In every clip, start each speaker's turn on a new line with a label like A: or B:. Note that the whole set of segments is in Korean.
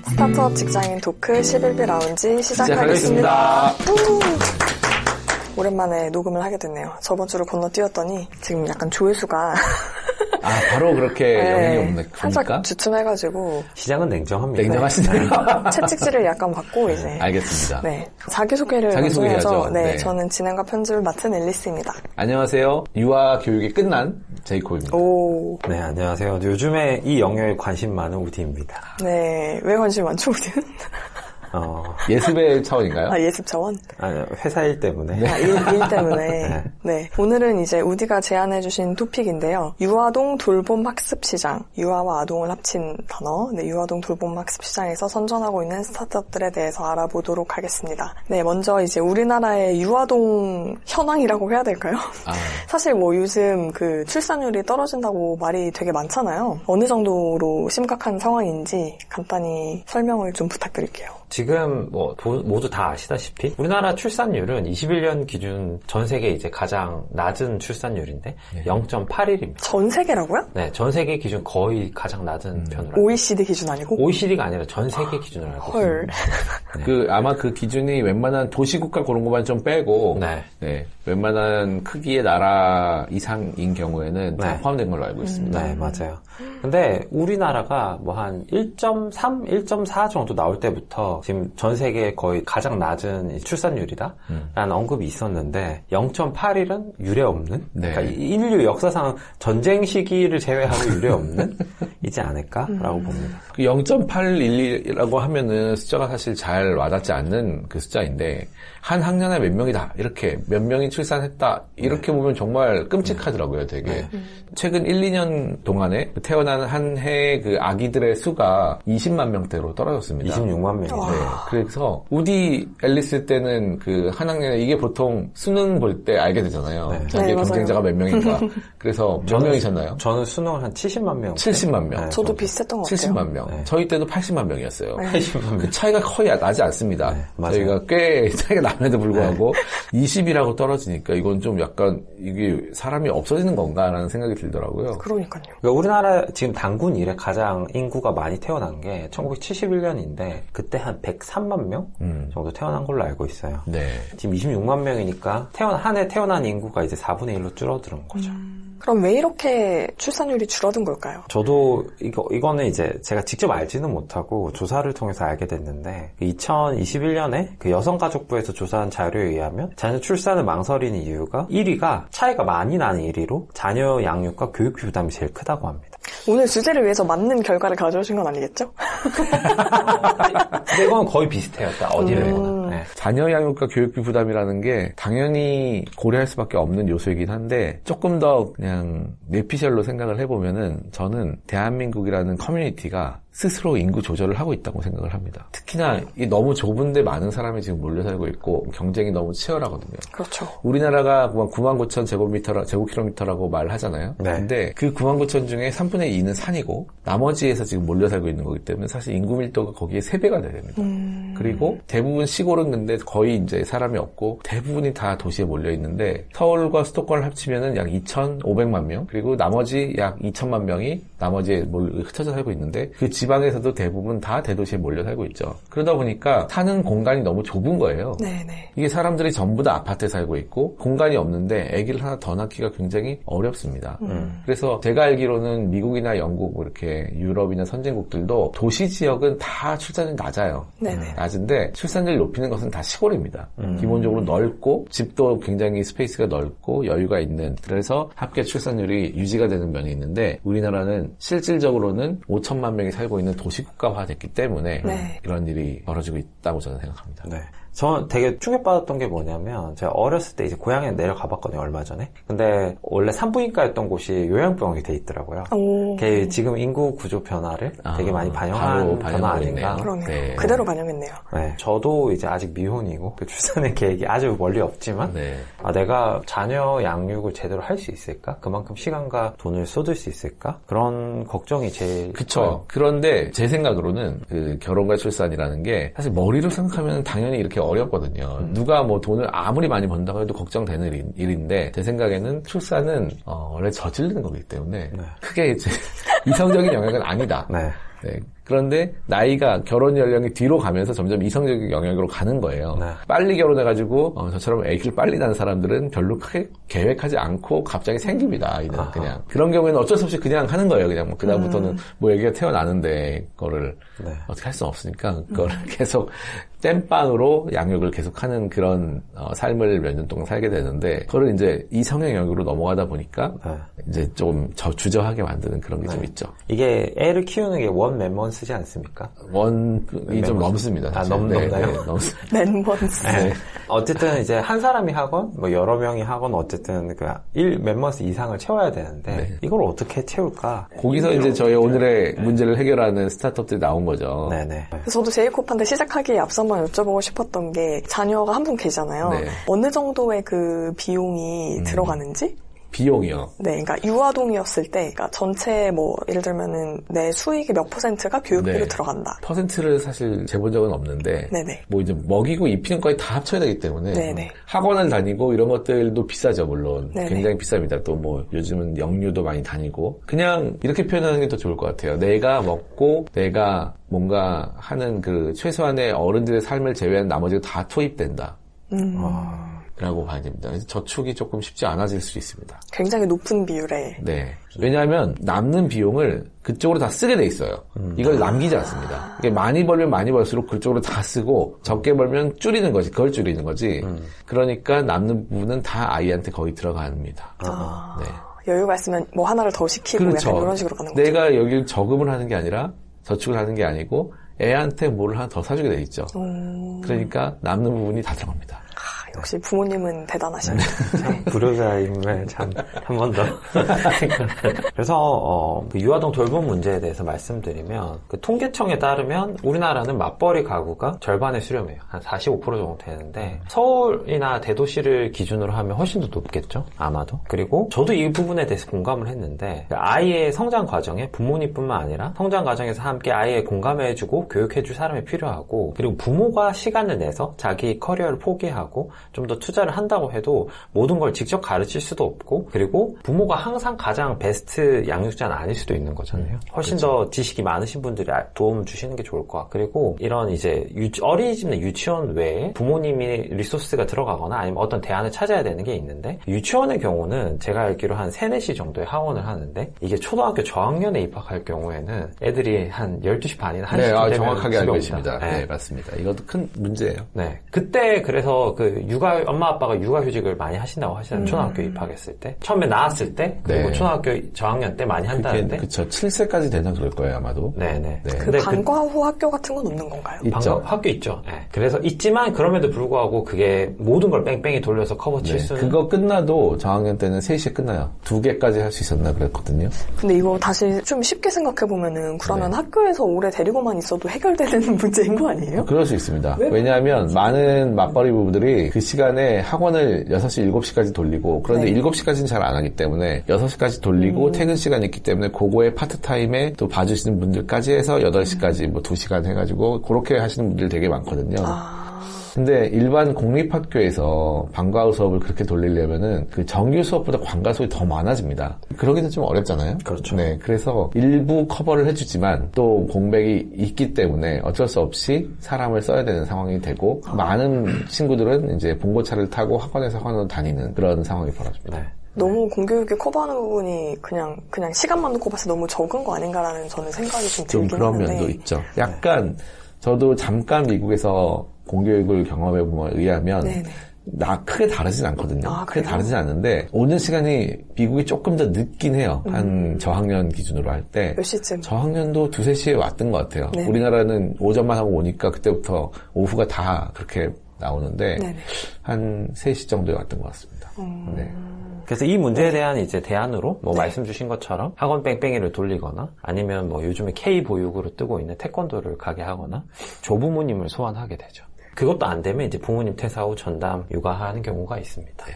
A: 스타트업 직장인 토크 11비 라운지 시작하겠습니다. 오랜만에 녹음을 하게 됐네요. 저번 주를 건너뛰었더니 지금 약간 조회수가
B: 바로 그렇게 영향이 없네.
A: 살짝 주춤해가지고
C: 시장은 냉정합니다.
B: 냉정하시네요.
A: 채찍질을 약간 받고 이제
B: 알겠습니다.
A: 네, 자기소개를
B: 자기소개해야죠.
A: 네, 저는 진행과 편집을 맡은 앨리스입니다.
B: 안녕하세요. 유아 교육이 끝난 제이콥입니다.
A: 오.
C: 네, 안녕하세요. 요즘에 이 영역에 관심 많은 우디입니다.
A: 네, 왜 관심 많죠, 우디는?
B: 예습의 차원인가요?
A: 예습 차원?
C: 아니요, 회사 일 때문에.
A: 일 때문에. 네. 오늘은 이제 우디가 제안해주신 토픽인데요. 유아동 돌봄 학습 시장. 유아와 아동을 합친 단어. 네, 유아동 돌봄 학습 시장에서 선전하고 있는 스타트업들에 대해서 알아보도록 하겠습니다. 네, 먼저 이제 우리나라의 유아동 현황이라고 해야 될까요? 사실 뭐 요즘 그 출산율이 떨어진다고 말이 되게 많잖아요. 어느 정도로 심각한 상황인지 간단히 설명을 좀 부탁드릴게요.
C: 지금 뭐 모두 다 아시다시피 우리나라 출산율은 21년 기준 전 세계 이제 가장 낮은 출산율인데 0.81입니다.
A: 전 세계라고요?
C: 네, 전 세계 기준 거의 가장 낮은 편으로.
A: OECD 기준 아니고?
C: OECD가 아니라 전 세계 기준으로 알고 있습니다.
A: 네.
B: 아마 그 기준이 웬만한 도시국가 그런 것만 좀 빼고 네, 웬만한 크기의 나라 이상인 경우에는 다 포함된 걸로 알고 있습니다.
C: 네, 맞아요. 근데 우리나라가 뭐 한 1.3, 1.4 정도 나올 때부터 지금 전 세계 거의 가장 낮은 출산율이다 라는 언급이 있었는데 0.81은 유례없는 그러니까 인류 역사상 전쟁 시기를 제외하고 유례없는 이지 않을까라고 봅니다.
B: 그 0.811이라고 하면은 숫자가 사실 잘 와닿지 않는 그 숫자인데 한 학년에 몇 명이다 이렇게 몇 명이 출산했다 이렇게 보면 정말 끔찍하더라고요. 되게 최근 1, 2년 동안에 태어난 한 해 그 아기들의 수가 20만 명대로 떨어졌습니다.
C: 26만 명이죠.
B: 네, 그래서 우디 앨리스 때는 그 한 학년에 이게 보통 수능 볼 때 알게 되잖아요. 자기의 경쟁자가 몇 명인가. 그래서 몇 명이셨나요?
C: 저는 수능을 한 70만 명.
B: 70만 명.
A: 저도 비슷했던 것 같아요.
B: 70만 명. 저희 때도 80만 명이었어요.
C: 80만 명.
B: 그 차이가 거의 나지 않습니다. 저희가 꽤 차이가 남에도 불구하고 20이라고 떨어지니까 이건 좀 약간 이게 사람이 없어지는 건가라는 생각이 들더라고요.
A: 그러니까요.
C: 그러니까 우리나라 지금 단군 이래 가장 인구가 많이 태어난 게 1971년인데 그때 한 103만 명 정도 태어난 걸로 알고 있어요.
B: 네.
C: 지금 26만 명이니까 한 해 태어난 인구가 이제 4분의 1로 줄어드는 거죠.
A: 그럼 왜 이렇게 출산율이 줄어든 걸까요?
C: 저도 이거는 이제 제가 직접 알지는 못하고 조사를 통해서 알게 됐는데 2021년에 그 여성가족부에서 조사한 자료에 의하면 자녀 출산을 망설이는 이유가 1위가 차이가 많이 나는 1위로 자녀 양육과 교육비 부담이 제일 크다고 합니다.
A: 오늘 주제를 위해서 맞는 결과를 가져오신 건 아니겠죠?
C: 근데 이건 거의 비슷해요. 어디를 해보나. 네.
B: 자녀 양육과 교육비 부담이라는 게 당연히 고려할 수밖에 없는 요소이긴 한데 조금 더 그냥 뇌피셜로 생각을 해보면은 저는 대한민국이라는 커뮤니티가 스스로 인구 조절을 하고 있다고 생각을 합니다. 특히나 이 너무 좁은데 많은 사람이 지금 몰려 살고 있고 경쟁이 너무 치열하거든요.
A: 그렇죠.
B: 우리나라가 99,000 제곱킬로미터라고 말하잖아요.
C: 네.
B: 근데 그 99,000 중에 3분의 2는 산이고 나머지에서 지금 몰려 살고 있는 거기 때문에 사실 인구 밀도가 거기에 3배가 돼야 됩니다. 그리고 대부분 시골은 근데 거의 이제 사람이 없고 대부분이 다 도시에 몰려 있는데 서울과 수도권을 합치면은 약 2,500만 명 그리고 나머지 약 2천만 명이 나머지에 흩어져 살고 있는데 그 지방에서도 대부분 다 대도시에 몰려 살고 있죠. 그러다 보니까 사는 공간이 너무 좁은 거예요.
A: 네네.
B: 이게 사람들이 전부 다 아파트에 살고 있고 공간이 없는데 아기를 하나 더 낳기가 굉장히 어렵습니다. 그래서 제가 알기로는 미국이나 영국 이렇게 유럽이나 선진국들도 도시 지역은 다 출산율이 낮아요.
A: 네네.
B: 낮은데 출산율 높이는 것은 다 시골입니다. 기본적으로 넓고 집도 굉장히 스페이스가 넓고 여유가 있는 그래서 합계 출산율이 유지가 되는 면이 있는데 우리나라는 실질적으로는 5천만 명이 살고 있는 도시국가화 됐기 때문에 이런 일이 벌어지고 있다고 저는 생각합니다.
C: 네. 저는 되게 충격받았던 게 뭐냐면 제가 어렸을 때 이제 고향에 내려가 봤거든요, 얼마 전에. 근데 원래 산부인과였던 곳이 요양병원이 돼 있더라고요. 그게 지금 인구 구조 변화를 되게 많이 반영한 변화 아닌가.
A: 그러네요.
B: 네.
A: 그대로 반영했네요.
C: 네. 저도 이제 아직 미혼이고 그 출산의 계획이 아주 멀리 없지만 내가 자녀 양육을 제대로 할 수 있을까? 그만큼 시간과 돈을 쏟을 수 있을까? 그런 걱정이 제일
B: 그쵸. 그런데 제 생각으로는 그 결혼과 출산이라는 게 사실 머리로 생각하면 당연히 이렇게 어렵거든요. 누가 뭐 돈을 아무리 많이 번다고 해도 걱정되는 일인데 제 생각에는 출산은 원래 저지르는 거기 때문에 크게 이제 이성적인 영역은 아니다. 네. 그런데 나이가 결혼 연령이 뒤로 가면서 점점 이성적인 영역으로 가는 거예요. 빨리 결혼해가지고 저처럼 아기를 빨리 낳는 사람들은 별로 크게 계획하지 않고 갑자기 생깁니다. 아이는 그냥 그런 경우에는 어쩔 수 없이 그냥 하는 거예요. 그냥 뭐 그다음부터는 뭐 아기가 태어나는데 그거를 어떻게 할 수 없으니까 그거를 계속 땜빵으로 양육을 계속하는 그런 삶을 몇 년 동안 살게 되는데 그거를 이제 이성의 영역으로 넘어가다 보니까 이제 좀 주저하게 만드는 그런 게 좀 있죠.
C: 이게 애를 키우는 게 원 맨먼 쓰지 않습니까?
B: 원이 좀 넘습니다. 사실.
C: 넘나요?
A: 맨먼스.
C: 어쨌든 이제 한 사람이 하건 뭐 여러 명이 하건 어쨌든 그 맨먼스 이상을 채워야 되는데 이걸 어떻게 채울까?
B: 거기서 이제 저희 오늘의 문제를 해결하는 스타트업들이 나온 거죠.
A: 네네. 저도 제이콥한테 시작하기에 앞서 한번 여쭤보고 싶었던 게 자녀가 한 분 계시잖아요. 어느 정도의 그 비용이 들어가는지?
B: 비용이요?
A: 네, 그러니까 유아동이었을 때, 그러니까 전체 뭐 예를 들면은 내 수익의 몇 %가 교육비로 들어간다.
B: 퍼센트를 사실 재본 적은 없는데, 뭐 이제 먹이고 입히는 거에 다 합쳐야 되기 때문에 학원을 다니고 이런 것들도 비싸죠, 물론. 굉장히 비쌉니다. 또 뭐 요즘은 영유도 많이 다니고 그냥 이렇게 표현하는 게 더 좋을 것 같아요. 내가 먹고 내가 뭔가 하는 그 최소한의 어른들의 삶을 제외한 나머지가 다 투입된다. 라고 봐야 됩니다. 그래서 저축이 조금 쉽지 않아질 수 있습니다.
A: 굉장히 높은 비율에.
B: 네. 왜냐하면 남는 비용을 그쪽으로 다 쓰게 돼 있어요. 이걸 남기지 않습니다. 많이 벌면 많이 벌수록 그쪽으로 다 쓰고 적게 벌면 줄이는 거지. 그걸 줄이는 거지. 그러니까 남는 부분은 다 아이한테 거의 들어갑니다. 네.
A: 여유가 있으면 뭐 하나를 더 시키고
B: 그렇죠.
A: 약간 이런 식으로 가는 거죠.
B: 내가 여길 저금을 하는 게 아니라 저축을 하는 게 아니고 애한테 뭐를 하나 더 사주게 돼 있죠. 그러니까 남는 부분이 다 들어갑니다.
A: 역시 부모님은 대단하십니다.
C: 참 불효자임을 참 한 번 더. 그래서 그 유아동 돌봄 문제에 대해서 말씀드리면 그 통계청에 따르면 우리나라는 맞벌이 가구가 절반에 수렴해요. 한 45% 정도 되는데 서울이나 대도시를 기준으로 하면 훨씬 더 높겠죠. 아마도. 그리고 저도 이 부분에 대해서 공감을 했는데 아이의 성장 과정에 부모님뿐만 아니라 성장 과정에서 함께 아이의 공감해주고 교육해줄 사람이 필요하고 그리고 부모가 시간을 내서 자기 커리어를 포기하고 좀 더 투자를 한다고 해도 모든 걸 직접 가르칠 수도 없고 그리고 부모가 항상 가장 베스트 양육자는 아닐 수도 있는 거잖아요. 훨씬 더 지식이 많으신 분들이 도움을 주시는 게 좋을 것 같고 그리고 이런 이제 어린이집 내 유치원 외에 부모님이 리소스가 들어가거나 아니면 어떤 대안을 찾아야 되는 게 있는데 유치원의 경우는 제가 알기로 한 3, 4시 정도에 하원을 하는데 이게 초등학교 저학년에 입학할 경우에는 애들이 한 12시 반이나 1시 되면
B: 정확하게 알고 있습니다.
C: 네.
B: 네, 맞습니다. 이것도 큰 문제예요.
C: 네. 그때 그래서 그 엄마 아빠가 육아휴직을 많이 하신다고 하시잖아요. 초등학교 입학했을 때. 처음에 나왔을 때, 그리고 초등학교 저학년 때 많이 한다는데.
B: 그쵸. 7세까지 되나 그럴 거예요, 아마도.
C: 네네.
A: 그 방과 후 학교 같은 건 없는 건가요?
B: 있죠.
C: 학교 있죠. 네. 그래서 있지만 그럼에도 불구하고 그게 모든 걸 뺑뺑이 돌려서 커버 칠 수는.
B: 그거 끝나도 저학년 때는 3시에 끝나요. 2개까지 할 수 있었나 그랬거든요.
A: 근데 이거 다시 좀 쉽게 생각해보면은 그러면 학교에서 오래 데리고만 있어도 해결되는 문제인 거 아니에요?
B: 그럴 수 있습니다. 왜냐하면 많은 맞벌이 부부들이 그 시간에 학원을 6시, 7시까지 돌리고 그런데 7시까지는 잘 안 하기 때문에 6시까지 돌리고 퇴근 시간이 있기 때문에 그거에 파트타임에 또 봐주시는 분들까지 해서 8시까지 뭐 2시간 해가지고 그렇게 하시는 분들 되게 많거든요. 근데 일반 공립학교에서 방과 후 수업을 그렇게 돌리려면은 그 정규 수업보다 방과 수업이 더 많아집니다. 그러기는 좀 어렵잖아요.
C: 그렇죠.
B: 네, 그래서 일부 커버를 해주지만 또 공백이 있기 때문에 어쩔 수 없이 사람을 써야 되는 상황이 되고 많은 친구들은 이제 봉고차를 타고 학원에서 학원으로 다니는 그런 상황이 벌어집니다. 네.
A: 너무 공교육이 커버하는 부분이 그냥 시간만 놓고 봤을 때 너무 적은 거 아닌가라는 저는 생각이 좀 들긴
B: 좀 그런
A: 하는데.
B: 면도 있죠. 약간 저도 잠깐 미국에서 공교육을 경험해보면 의하면 크게 다르진 않거든요. 크게 다르진 않는데 오는 시간이 미국이 조금 더 늦긴 해요. 한 저학년 기준으로 할 때.
A: 몇 시쯤?
B: 저학년도 2, 3시에 왔던 것 같아요. 우리나라는 오전만 하고 오니까 그때부터 오후가 다 그렇게 나오는데 한 3시 정도에 왔던 것 같습니다. 네.
C: 그래서 이 문제에 대한 이제 대안으로 뭐 말씀 주신 것처럼 학원 뺑뺑이를 돌리거나 아니면 뭐 요즘에 K 보육으로 뜨고 있는 태권도를 가게 하거나 조부모님을 소환하게 되죠. 그것도 안 되면 이제 부모님 퇴사 후 전담 육아하는 경우가 있습니다.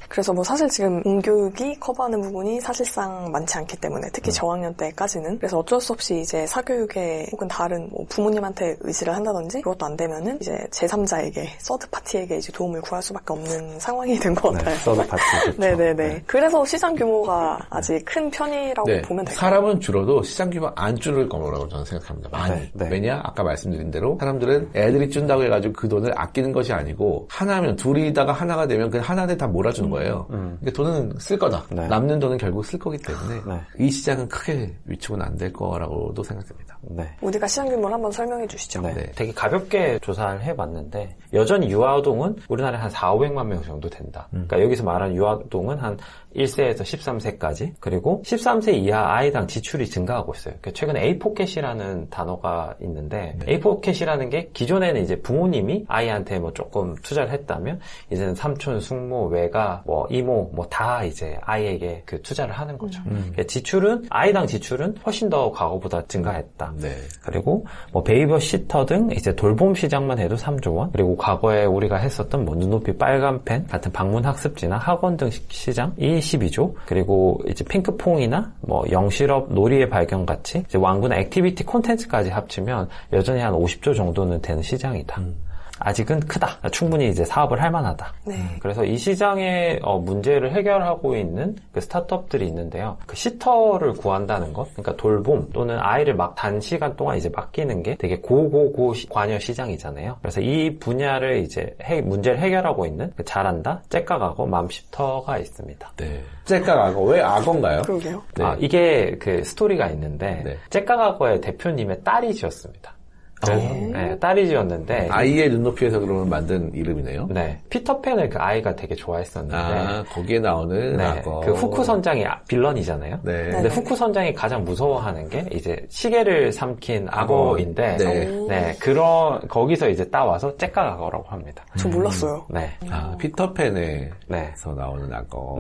A: 그래서 뭐 사실 지금 공교육이 커버하는 부분이 사실상 많지 않기 때문에 특히 저학년 때까지는 그래서 어쩔 수 없이 이제 사교육에 혹은 다른 뭐 부모님한테 의지를 한다든지 그것도 안 되면은 이제 제3자에게 서드 파티에게 이제 도움을 구할 수밖에 없는 상황이 된 것 같아요.
C: 서드 파티 그렇죠.
A: 네네네. 그래서 시장 규모가 아직 큰 편이라고 보면 될까요?
B: 사람은 줄어도 시장 규모 안 줄을 거라고 저는 생각합니다. 많이. 왜냐? 아까 말씀드린 대로 사람들은 애들이 준다고 해가지고 그 돈을 아끼는 것이 아니고 하나면 둘이다가 하나가 되면 그 하나를 다 몰아주는 거예요. 그러니까 돈은 쓸 거다. 남는 돈은 결국 쓸 거기 때문에 이 시장은 크게 위축은 안 될 거라고도 생각됩니다.
A: 우리가 시장 규모를 한번 설명해 주시죠.
C: 되게 가볍게 조사를 해봤는데 여전히 유아아동은 우리나라에 한 4,500만 명 정도 된다. 그러니까 여기서 말하는 유아아동은 한 1세에서 13세까지 그리고 13세 이하 아이당 지출이 증가하고 있어요. 최근에 A4캣이라는 단어가 있는데 A4캣이라는 게 기존에는 이제 부모님이 아이한테 뭐 조금 투자를 했다면 이제는 삼촌, 숙모, 외가, 뭐 이모 뭐 다 이제 아이에게 그 투자를 하는 거죠. 지출은 아이당 지출은 훨씬 더 과거보다 증가했다. 그리고 뭐 베이버 시터 등 이제 돌봄 시장만 해도 3조 원 그리고 과거에 우리가 했었던 뭐 눈높이 빨간 펜 같은 방문 학습지나 학원 등 시장이 12조 그리고 이제 핑크퐁이나 뭐 영실업 놀이의 발견 같이 이제 완구나 액티비티 콘텐츠까지 합치면 여전히 한 50조 정도는 되는 시장이다. 아직은 크다. 충분히 이제 사업을 할 만하다. 그래서 이 시장의 문제를 해결하고 있는 그 스타트업들이 있는데요. 그 시터를 구한다는 것, 그러니까 돌봄 또는 아이를 막 단시간 동안 이제 맡기는 게 되게 고고고 관여 시장이잖아요. 그래서 이 분야를 이제 문제를 해결하고 있는 그 잘한다, 째까가고 맘시터가 있습니다.
B: 째까가고 왜 악어인가요?
A: 그러게요.
C: 이게 그 스토리가 있는데 째까가고의 대표님의 딸이 지었습니다. 딸이 지었는데
B: 아이의 눈높이에서 그러면 만든 이름이네요.
C: 피터팬을 그 아이가 되게 좋아했었는데
B: 거기에 나오는 악어.
C: 그 후쿠 선장이 빌런이잖아요. 근데 후쿠 선장이 가장 무서워하는 게 이제 시계를 삼킨 악어인데 거기서 이제 따와서 째까가고라고 합니다.
A: 저 몰랐어요.
B: 피터팬에서 나오는 악어.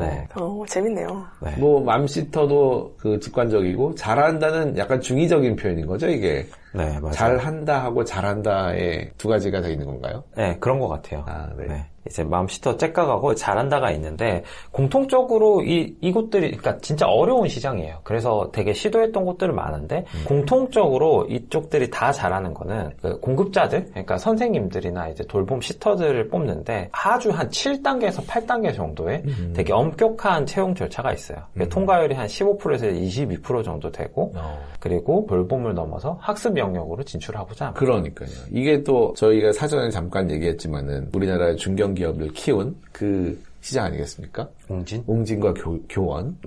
A: 재밌네요.
B: 뭐 맘시터도 그 직관적이고 잘한다는 약간 중의적인 표현인 거죠, 이게.
C: 맞아요.
B: 잘한다 하고 잘한다의 두 가지가 더 있는 건가요?
C: 그런 것 같아요. 이제 맘시터, 째까가고 잘한다가 있는데 공통적으로 이곳들이 그러니까 진짜 어려운 시장이에요. 그래서 되게 시도했던 곳들은 많은데 공통적으로 이쪽들이 다 잘하는 거는 그 공급자들, 그러니까 선생님들이나 이제 돌봄 시터들을 뽑는데 아주 한 7단계에서 8단계 정도의 되게 엄격한 채용 절차가 있어요. 통과율이 한 15%에서 22% 정도 되고 그리고 돌봄을 넘어서 학습 영역으로 진출하고자 합니다.
B: 그러니까요. 이게 또 저희가 사전에 잠깐 얘기했지만은 우리나라의 중견 기업을 키운 그 시장 아니겠습니까? 웅진과 교원.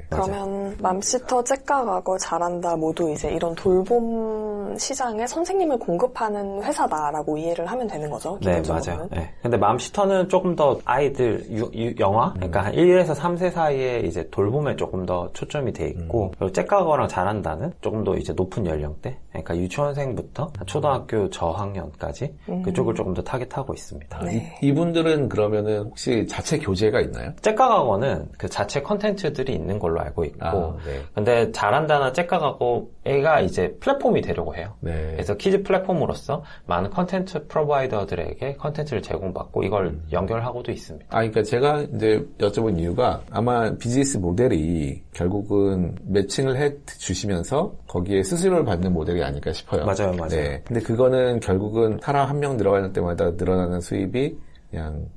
A: 그러면 맘시터, 째까가고 잘한다 모두 이제 이런 돌봄 시장에 선생님을 공급하는 회사다라고 이해를 하면 되는 거죠.
C: 맞아요. 근데 맘시터는 조금 더 아이들 영아, 그러니까 한 1에서 3세 사이에 이제 돌봄에 조금 더 초점이 돼 있고, 그리고 째까가고랑 잘한다는 조금 더 이제 높은 연령대, 그러니까 유치원생부터 초등학교 저학년까지 그쪽을 조금 더 타겟하고 있습니다.
B: 이분들은 그러면은 혹시 자체 교재가 있나요?
C: 째까가고는 그 자체 컨텐츠들이 있는 걸로 알고 있고 근데 잘한다나 째까가고가 이제 플랫폼이 되려고 해요. 그래서 키즈 플랫폼으로서 많은 컨텐츠 프로바이더들에게 컨텐츠를 제공받고 이걸 연결하고도 있습니다.
B: 그러니까 제가 이제 여쭤본 이유가 아마 비즈니스 모델이 결국은 매칭을 해 주시면서 거기에 수수료를 받는 모델이 아닐까 싶어요.
C: 맞아요.
B: 근데 그거는 결국은 사람 한 명 들어가는 때마다 늘어나는 수입이 그냥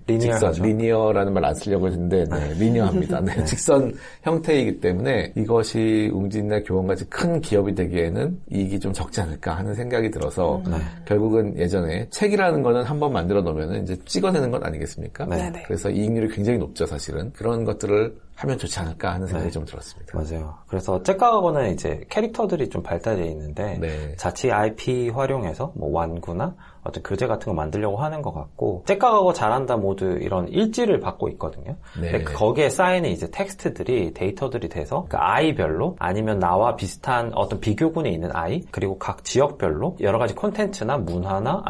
B: 리니어라는 말 안 쓰려고 했는데 리니어합니다. 직선 형태이기 때문에 이것이 웅진이나 교원같이 큰 기업이 되기에는 이익이 좀 적지 않을까 하는 생각이 들어서 결국은 예전에 책이라는 거는 한번 만들어 놓으면 이제 찍어내는 것 아니겠습니까? 그래서 이익률이 굉장히 높죠, 사실은. 그런 것들을 하면 좋지 않을까 하는 생각이 좀 들었습니다.
C: 맞아요. 그래서 째까가고는 이제 캐릭터들이 좀 발달되어 있는데 자치 IP 활용해서 뭐 완구나 어떤 교재 같은 거 만들려고 하는 것 같고 째까가고 잘한다 모두 이런 일지를 받고 있거든요. 근데 거기에 쌓이는 이제 텍스트들이 데이터들이 돼서 그 아이별로 아니면 나와 비슷한 어떤 비교군에 있는 아이 그리고 각 지역별로 여러 가지 콘텐츠나 문화나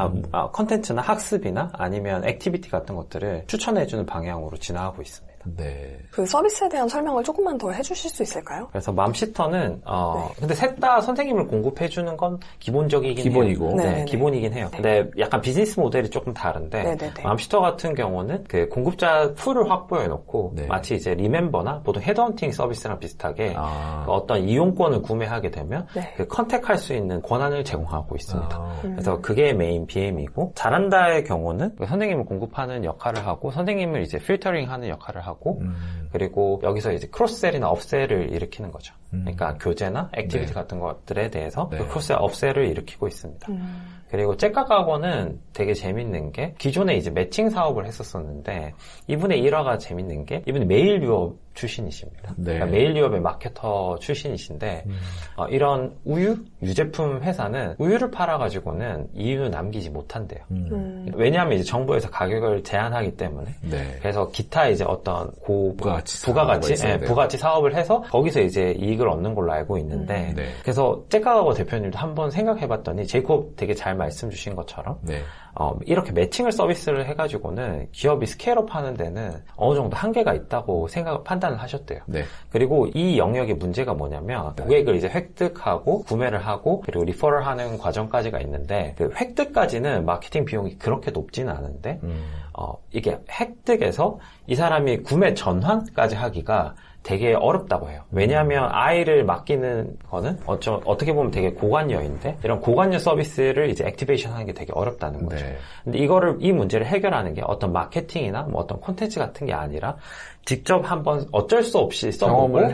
C: 콘텐츠나 학습이나 아니면 액티비티 같은 것들을 추천해주는 방향으로 진화하고 있습니다.
B: 네.
A: 그 서비스에 대한 설명을 조금만 더 해주실 수 있을까요?
C: 그래서 맘시터는
A: 네.
C: 근데 셋 다 선생님을 공급해주는 건 기본적이긴
B: 기본이고.
C: 해요.
A: 네네네.
C: 네, 기본이긴 해요. 근데 약간 비즈니스 모델이 조금 다른데
A: 네네네.
C: 맘시터 같은 경우는 그 공급자 풀을 확보해놓고
B: 네.
C: 마치 이제 리멤버나 보통 헤드헌팅 서비스랑 비슷하게
B: 아.
C: 그 어떤 이용권을 구매하게 되면
A: 네.
C: 그 컨택할 수 있는 권한을 제공하고 있습니다.
B: 아.
C: 그래서 그게 메인 BM이고 잘한다의 경우는 그 선생님을 공급하는 역할을 하고 선생님을 이제 필터링하는 역할을 하고 그리고 여기서 이제 크로스셀이나 업셀을 일으키는 거죠. 그러니까 교재나 액티비티
B: 네.
C: 같은 것들에 대해서
B: 네.
C: 그 크로스셀, 업셀을 일으키고 있습니다. 그리고 잭각학원은 되게 재밌는 게 기존에 이제 매칭 사업을 했었었는데 이분의 일화가 재밌는 게 이분이 메일 유업 출신이십니다.
B: 네.
C: 그러니까 메일 유업의 마케터 출신이신데 이런 우유, 유제품 회사는 우유를 팔아가지고는 이윤을 남기지 못한대요. 왜냐하면 이제 정부에서 가격을 제한하기 때문에
B: 네.
C: 그래서 기타 이제 어떤
B: 부가가치
C: 부가가치,
B: 사업이 있어야 돼요.
C: 부가가치 사업을 해서 거기서 이제 이익을 얻는 걸로 알고 있는데
B: 네.
C: 그래서 잭각하고 대표님도 한번 생각해봤더니 제이콥 되게 잘 말씀 주신 것처럼
B: 네.
C: 이렇게 매칭을 서비스를 해가지고는 기업이 스케일업 하는 데는 어느 정도 한계가 있다고 판단을 하셨대요.
B: 네.
C: 그리고 이 영역의 문제가 뭐냐면 고객을 이제 획득하고 구매를 하고 그리고 리퍼럴 하는 과정까지가 있는데 그 획득까지는 마케팅 비용이 그렇게 높지는 않은데 이게 획득에서 이 사람이 구매 전환까지 하기가 되게 어렵다고 해요. 왜냐하면 아이를 맡기는 거는 어떻게 보면 되게 고관여인데 이런 고관여 서비스를 이제 액티베이션 하는 게 되게 어렵다는 거죠.
B: 네.
C: 근데 이 문제를 해결하는 게 어떤 마케팅이나 뭐 어떤 콘텐츠 같은 게 아니라 직접 한번 어쩔 수 없이 써보고
B: 경험을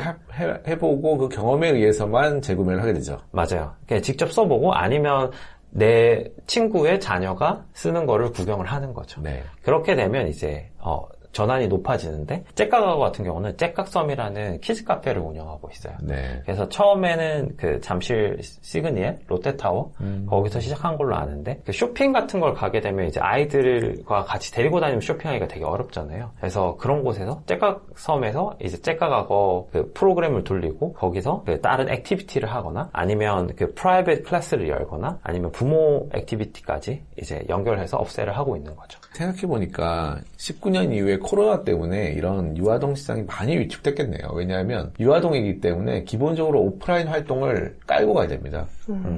B: 해보고 그 경험에 의해서만 재구매를 하게 되죠.
C: 맞아요. 그냥 직접 써보고 아니면 내 친구의 자녀가 쓰는 거를 구경을 하는 거죠.
B: 네.
C: 그렇게 되면 이제 전환이 높아지는데 잭각하고 같은 경우는 잭각섬이라는 키즈 카페를 운영하고 있어요.
B: 네.
C: 그래서 처음에는 그 잠실 시그니엘 롯데타워 거기서 시작한 걸로 아는데 그 쇼핑 같은 걸 가게 되면 이제 아이들과 같이 데리고 다니면 쇼핑하기가 되게 어렵잖아요. 그래서 그런 곳에서 잭각섬에서 이제 잭각하고 그 프로그램을 돌리고 거기서 그 다른 액티비티를 하거나 아니면 그 프라이빗 클래스를 열거나 아니면 부모 액티비티까지 이제 연결해서 업셀을 하고 있는 거죠.
B: 생각해보니까 19년 이후에 코로나 때문에 이런 유아동 시장이 많이 위축됐겠네요. 왜냐하면 유아동이기 때문에 기본적으로 오프라인 활동을 깔고 가야 됩니다.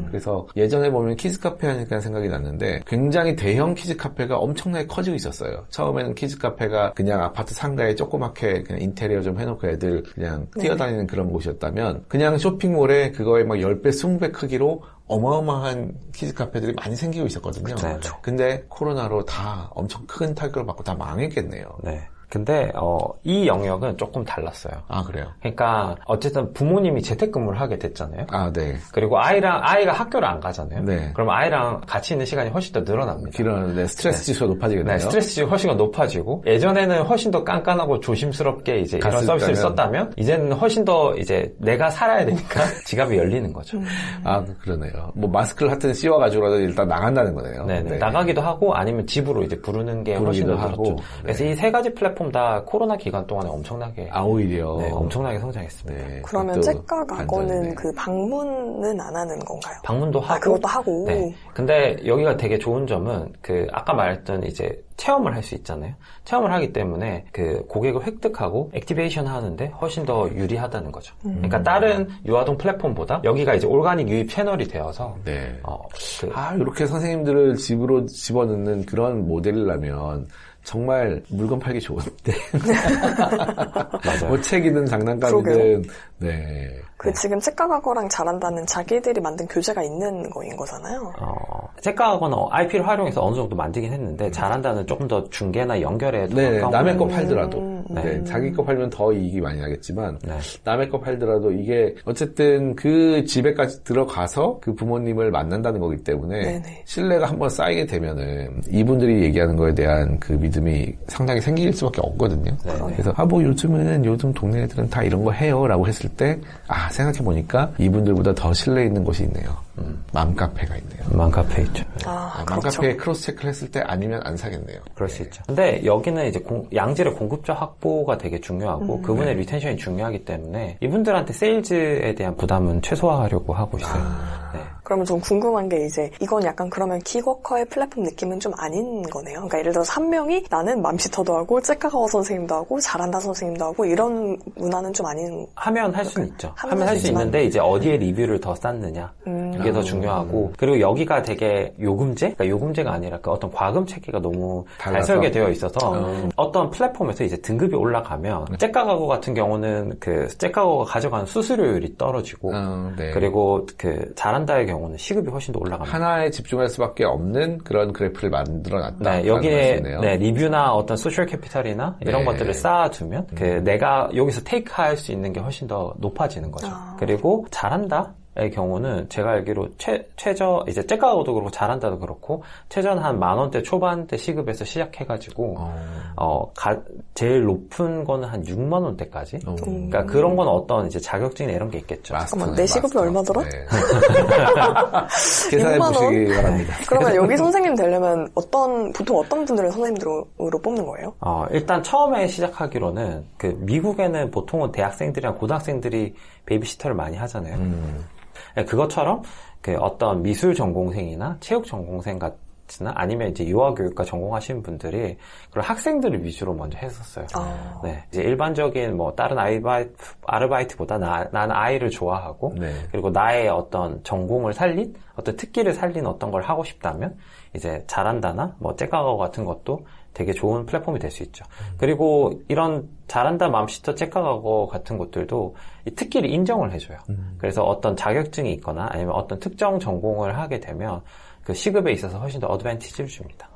B: 그래서 예전에 보면 키즈카페 하니까 생각이 났는데 굉장히 대형 키즈카페가 엄청나게 커지고 있었어요. 처음에는 키즈카페가 그냥 아파트 상가에 조그맣게 그냥 인테리어 좀 해놓고 애들 그냥 뛰어다니는 그런 곳이었다면 그냥 쇼핑몰에 그거에 막 10배, 20배 크기로 어마어마한 키즈카페들이 많이 생기고 있었거든요.
C: 그렇죠.
B: 근데 코로나로 다 엄청 큰 타격을 받고 다 망했겠네요.
C: 네. 근데 이 영역은 조금 달랐어요.
B: 아, 그래요?
C: 그러니까 어쨌든 부모님이 재택근무를 하게 됐잖아요.
B: 아, 네.
C: 그리고 아이가 학교를 안 가잖아요.
B: 네.
C: 그럼 아이랑 같이 있는 시간이 훨씬 더 늘어납니다.
B: 길어는데 스트레스 지수가 높아지겠네요.
C: 네, 스트레스 지수가 훨씬 더 높아지고 예전에는 훨씬 더 깐깐하고 조심스럽게 이제 이런 서비스를 썼다면 이제는 훨씬 더 이제 내가 살아야 되니까 지갑이 열리는 거죠.
B: 아, 그러네요. 뭐 마스크를 하여튼 씌워가지고라도 일단 나간다는 거네요.
C: 네,
B: 네.
C: 나가기도 하고 아니면 집으로 이제 부르는 게 훨씬 더
B: 하고.
C: 늘었죠. 그래서 이 세 가지 플랫폼 다 코로나 기간 동안에 엄청나게
B: 오히려.
C: 네, 엄청나게 성장했습니다.
B: 네,
A: 그러면
B: 그것도
A: 잭각하고는
B: 반전이네.
A: 그 방문은 안 하는 건가요?
C: 방문도 하고
A: 그것도 하고.
C: 네. 근데 여기가 되게 좋은 점은 그 아까 말했던 이제 체험을 할 수 있잖아요. 체험을 하기 때문에 그 고객을 획득하고 액티베이션 하는데 훨씬 더 유리하다는 거죠. 그러니까 다른 유아동 플랫폼보다 여기가 이제 올가닉 유입 채널이 되어서
B: 네.
C: 그
B: 이렇게 선생님들을 집으로 집어넣는 그런 모델이라면 정말 물건 팔기 좋은데.
C: 맞아요.
B: 뭐 책이든 장난감이든.
A: 그러게요.
B: 네.
A: 지금 잭각하고랑 잘한다는 자기들이 만든 교재가 있는 거인 거잖아요.
C: 잭각하고는 IP를 활용해서 어느 정도 만들긴 했는데 잘한다는 조금 더 중개나 연결에 더
B: 네,
C: 가까운
B: 남의 거 팔더라도.
C: 네.
B: 네, 자기 거 팔면 더 이익이 많이 나겠지만,
C: 네.
B: 남의 거 팔더라도 이게 어쨌든 그 집에까지 들어가서 그 부모님을 만난다는 거기 때문에,
A: 네네.
B: 신뢰가 한번 쌓이게 되면은 이분들이 얘기하는 거에 대한 그 믿음이 상당히 생길 수밖에 없거든요.
C: 네.
B: 그래서, 뭐 요즘 동네 애들은 다 이런 거 해요. 라고 했을 때, 생각해보니까 이분들보다 더 신뢰 있는 곳이 있네요. 맘카페가 있네요.
C: 맘카페 있죠.
A: 그렇죠.
B: 맘카페에 크로스 체크를 했을 때 아니면 안 사겠네요.
C: 그럴 수 있죠. 근데 여기는 이제 양질의 공급자 확보가 되게 중요하고 그분의 리텐션이 중요하기 때문에 이분들한테 세일즈에 대한 부담은 최소화하려고 하고 있어요. 네.
A: 그러면 좀 궁금한 게 이제 이건 약간 그러면 기워커의 플랫폼 느낌은 좀 아닌 거네요. 그러니까 예를 들어서 한 명이 나는 맘시터도 하고 잭가가워 선생님도 하고 잘한다 선생님도 하고 이런 문화는 좀 아닌.
C: 하면 할 수는 있죠. 하면 할 수 있는데 이제 어디에 리뷰를 더 쌓느냐 이게 더 중요하고 그리고 여기가 되게 요금제? 그러니까 요금제가 아니라 그 어떤 과금 체계가 너무 잘 설계되어 있어서 어떤 플랫폼에서 이제 등급이 올라가면 잭가가워 같은 경우는 그 잭가가워가 가져가는 수수료율이 떨어지고
B: 네.
C: 그리고 그 잘한다의 경우는 시급이 훨씬 더 올라갑니다.
B: 하나에 집중할 수밖에 없는 그런 그래프를 만들어놨다.
C: 네, 여기에 네, 리뷰나 어떤 소셜 캐피탈이나 이런 것들을 쌓아두면 그 내가 여기서 테이크할 수 있는 게 훨씬 더 높아지는 거죠. 그리고 잘한다의 경우는 제가 알기로 최저 이제 잭가가워도 그렇고 잘한다도 그렇고 최전 한 10,000원대 초반대 시급에서 시작해가지고 제일 높은 거는 한 6만 원대까지. 그러니까 그런 건 어떤 이제 자격증이나 이런 게 있겠죠.
A: 잠깐만, 내 시급이 얼마더라?
B: 네. 계산해 보시기 바랍니다.
A: 그러면 여기 선생님 되려면 보통 어떤 분들을 선생님으로 뽑는 거예요?
C: 일단 처음에 시작하기로는 그 미국에는 보통은 대학생들이랑 고등학생들이 베이비시터를 많이 하잖아요. 그것처럼 그 어떤 미술 전공생이나 체육 전공생 같으나 아니면 이제 유아교육과 전공하시는 분들이 그런 학생들을 위주로 먼저 했었어요. 네, 이제 일반적인 뭐 다른 아르바이트보다 나는 아이를 좋아하고 그리고 나의 어떤 전공을 살린 어떤 특기를 살린 어떤 걸 하고 싶다면 이제 잘한다나 뭐 잭가가워 같은 것도 되게 좋은 플랫폼이 될 수 있죠. 그리고 이런 잘한다 맘시터 잭가가워 같은 것들도 이 특기를 인정을 해줘요. 그래서 어떤 자격증이 있거나 아니면 어떤 특정 전공을 하게 되면 그 시급에 있어서 훨씬 더 어드밴티지를 줍니다.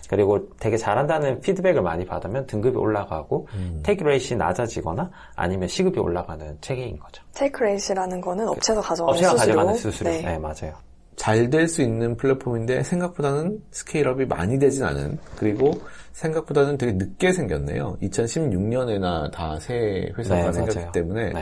C: 그리고 되게 잘한다는 피드백을 많이 받으면 등급이 올라가고 테이크 레이시 낮아지거나 아니면 시급이 올라가는 체계인 거죠.
A: 테이크 레이시라는 거는 업체에서 가져가는
C: 업체가
A: 수수료.
C: 가져가는 수수료. 네, 맞아요.
B: 잘 될 수 있는 플랫폼인데 생각보다는 스케일업이 많이 되진 않은, 그리고 생각보다는 되게 늦게 생겼네요. 2016년에나 다 새 회사가 생겼기 맞아요. 때문에